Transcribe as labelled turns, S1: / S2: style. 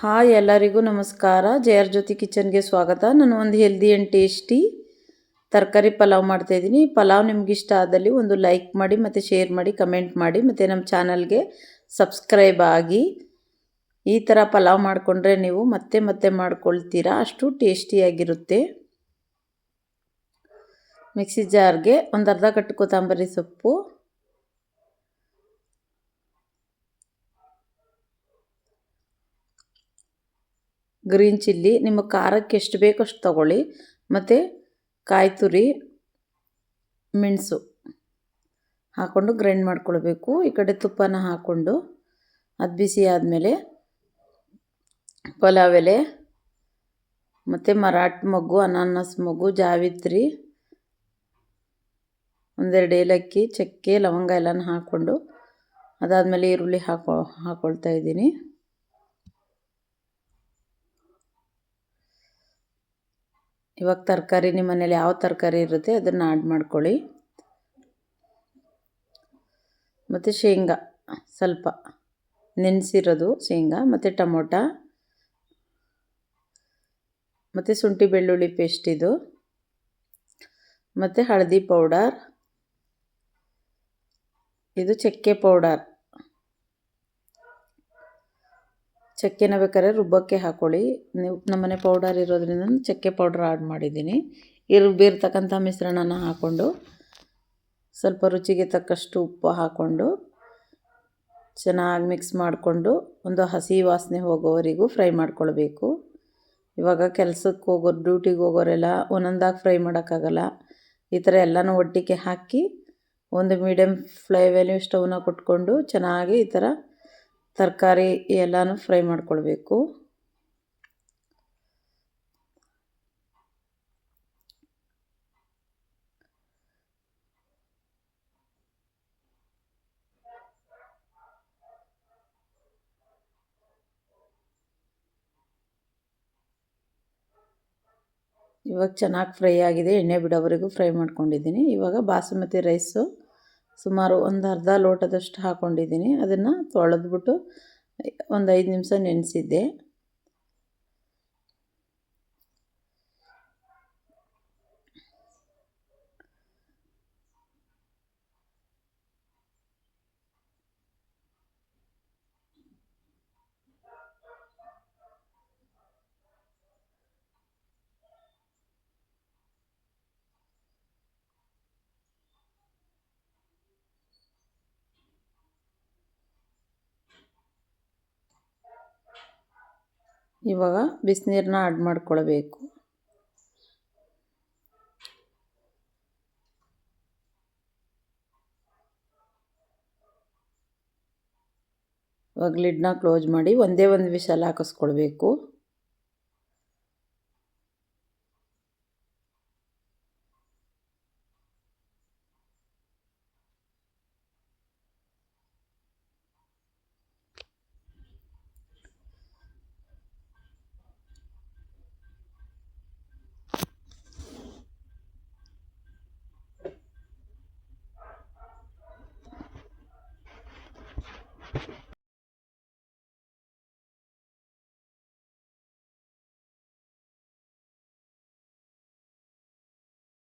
S1: Hi ಎಲ್ಲರಿಗೂ ನಮಸ್ಕಾರ. ಜಯರ್ ಜ್ಯೋತಿ ಕಿಚನ್ಗೆ ಸ್ವಾಗತ. ನಾನು ಒಂದು ಹೆಲ್ದಿ ಆ್ಯಂಡ್ ಟೇಸ್ಟಿ ತರಕಾರಿ ಪಲಾವ್ ಮಾಡ್ತಾಯಿದ್ದೀನಿ. ಪಲಾವ್ ನಿಮ್ಗೆ ಇಷ್ಟ ಆದಲ್ಲಿ ಒಂದು ಲೈಕ್ ಮಾಡಿ ಮತ್ತು ಶೇರ್ ಮಾಡಿ, ಕಮೆಂಟ್ ಮಾಡಿ ಮತ್ತು ನಮ್ಮ ಚಾನಲ್ಗೆ ಸಬ್ಸ್ಕ್ರೈಬ್ ಆಗಿ. ಈ ಥರ ಪಲಾವ್ ಮಾಡಿಕೊಂಡ್ರೆ ನೀವು ಮತ್ತೆ ಮತ್ತೆ ಮಾಡ್ಕೊಳ್ತೀರಾ, ಅಷ್ಟು ಟೇಸ್ಟಿಯಾಗಿರುತ್ತೆ. ಮಿಕ್ಸಿ ಜಾರ್ಗೆ ಒಂದು ಅರ್ಧ ಕಟ್ಟು ಕೊತ್ತಂಬರಿ ಸೊಪ್ಪು, ಗ್ರೀನ್ ಚಿಲ್ಲಿ ನಿಮ್ಮ ಖಾರಕ್ಕೆ ಎಷ್ಟು ಬೇಕೋ ಅಷ್ಟು ತೊಗೊಳ್ಳಿ, ಮತ್ತು ಕಾಯಿ ತುರಿ, ಮೆಣಸು ಹಾಕ್ಕೊಂಡು ಗ್ರೈಂಡ್ ಮಾಡ್ಕೊಳ್ಬೇಕು. ಈ ಕಡೆ ತುಪ್ಪನ ಹಾಕ್ಕೊಂಡು ಅದು ಬಿಸಿ ಆದಮೇಲೆ ಪಲಾವ್ ಎಲೆ ಮತ್ತು ಮರಾಠ ಮೊಗ್ಗು, ಅನಾನಸ್ ಮೊಗ್ಗು, ಜಾವಿತ್ರಿ, ಒಂದೆರಡು ಏಲಕ್ಕಿ, ಚಕ್ಕೆ, ಲವಂಗ ಎಲ್ಲನೂ ಹಾಕ್ಕೊಂಡು ಅದಾದಮೇಲೆ ಈರುಳ್ಳಿ ಹಾಕ್ಕೊಳ್ತಾ ಇದ್ದೀನಿ. ಇವಾಗ ತರಕಾರಿ ನಿಮ್ಮ ಮನೇಲಿ ಯಾವ ತರಕಾರಿ ಇರುತ್ತೆ ಅದನ್ನು ಆ್ಯಡ್ ಮಾಡ್ಕೊಳ್ಳಿ. ಮತ್ತು ಶೇಂಗಾ ಸ್ವಲ್ಪ ನೆನೆಸಿರೋದು ಶೇಂಗಾ, ಮತ್ತು ಟೊಮೊಟ, ಮತ್ತು ಶುಂಠಿ ಬೆಳ್ಳುಳ್ಳಿ ಪೇಸ್ಟ್ ಇದು, ಮತ್ತು ಹಳದಿ ಪೌಡರ್, ಇದು ಚಕ್ಕೆ ಪೌಡರ್. ಚಕ್ಕೆನ ಬೇಕಾದ್ರೆ ರುಬ್ಬಕ್ಕೆ ಹಾಕ್ಕೊಳ್ಳಿ. ನೀವು ನಮ್ಮನೆ ಪೌಡರ್ ಇರೋದ್ರಿಂದ ಚಕ್ಕೆ ಪೌಡರ್ ಆ್ಯಡ್ ಮಾಡಿದ್ದೀನಿ. ರುಬ್ಬಿರ್ತಕ್ಕಂಥ ಮಿಶ್ರಣನ ಹಾಕ್ಕೊಂಡು ಸ್ವಲ್ಪ ರುಚಿಗೆ ತಕ್ಕಷ್ಟು ಉಪ್ಪು ಹಾಕ್ಕೊಂಡು ಚೆನ್ನಾಗಿ ಮಿಕ್ಸ್ ಮಾಡಿಕೊಂಡು ಒಂದು ಹಸಿ ವಾಸನೆ ಹೋಗೋವರೆಗೂ ಫ್ರೈ ಮಾಡ್ಕೊಳ್ಬೇಕು. ಇವಾಗ ಕೆಲಸಕ್ಕೆ ಹೋಗೋರು, ಡ್ಯೂಟಿಗೆ ಹೋಗೋರೆಲ್ಲ ಒಂದೊಂದಾಗಿ ಫ್ರೈ ಮಾಡೋಕ್ಕಾಗಲ್ಲ. ಈ ಥರ ಎಲ್ಲನೂ ಒಟ್ಟಿಗೆ ಹಾಕಿ ಒಂದು ಮೀಡಿಯಮ್ ಫ್ಲೇಮಲ್ಲಿ ಸ್ಟವ್ನ ಕೊಟ್ಕೊಂಡು ಚೆನ್ನಾಗಿ ಈ ಥರ ತರಕಾರಿ ಎಲ್ಲನೂ ಫ್ರೈ ಮಾಡ್ಕೊಳ್ಬೇಕು. ಇವಾಗ ಚೆನ್ನಾಗಿ ಫ್ರೈ ಆಗಿದೆ, ಎಣ್ಣೆ ಬಿಡೋವರೆಗೂ ಫ್ರೈ ಮಾಡ್ಕೊಂಡಿದ್ದೀನಿ. ಇವಾಗ ಬಾಸುಮತಿ ರೈಸು ಸುಮಾರು ಒಂದು ಅರ್ಧ ಲೋಟದಷ್ಟು ಹಾಕ್ಕೊಂಡಿದ್ದೀನಿ. ಅದನ್ನು ತೊಳೆದ್ಬಿಟ್ಟು ಒಂದು 5 ನಿಮಿಷ ನೆನೆಸಿದ್ದೆ. ಇವಾಗ ಬಿಸಿನೀರನ್ನ ಆ್ಯಡ್ ಮಾಡ್ಕೊಳ್ಬೇಕು. ಇವಾಗ ಲಿಡ್ನ ಕ್ಲೋಸ್ ಮಾಡಿ ಒಂದೇ ಒಂದು ವಿಷಲ್ ಹಾಕಿಸ್ಕೊಳ್ಬೇಕು.